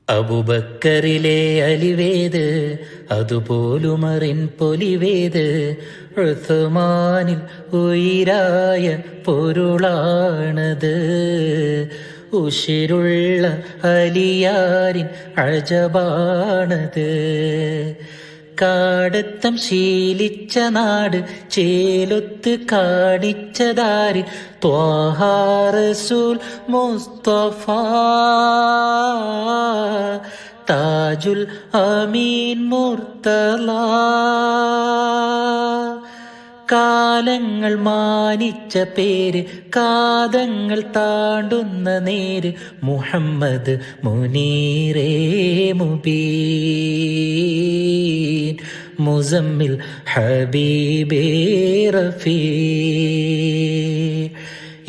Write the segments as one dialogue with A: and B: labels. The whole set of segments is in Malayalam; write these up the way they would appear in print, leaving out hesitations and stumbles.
A: അബൂബക്കറിലെ അലിവേത്, അതുപോലുമറിൻ പൊലിവേത്. ഉസ്മാനിൽ ഉയിരായ പൊരുളാണത്. ഉശിരുള്ള അലിയാരിൻ അജബാണത്. കാടത്തം ശീലിച്ച നാട് ചേലൊത്ത് കാണിച്ചതാര്? ത്വാഹ റസൂൽ മുസ്തഫ, താജുൽ അമീൻ മുർത്തല. കാലങ്ങൾ മാനിച്ച പേര്, കാതങ്ങൾ താണ്ടുന്ന നേര്. മുഹമ്മദ് മുനീറേ മുബീൻ, മുസമ്മിൽ ഹബീബേ റഫീ.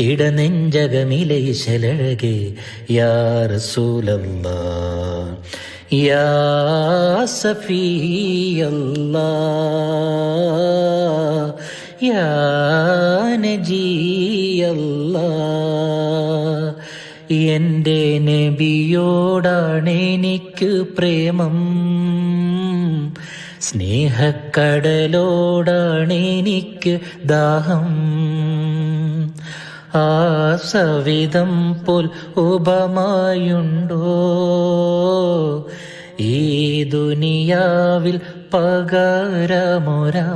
A: ഇടനെഞ്ചകമിലയിശലഴകെ യാ റസൂലല്ലാഹ്, യാ സഫിയല്ലാഹ്, യാ നജിയല്ലാഹ്. എൻ്റെ നബിയോടാണെനിക്ക് പ്രേമം, സ്നേഹക്കടലോടാണെനിക്ക് ദാഹം. ആ സവിധം പോൽ ഉപമായുണ്ടോ ഈ ദുനിയാവിൽ പകരമൊരാ?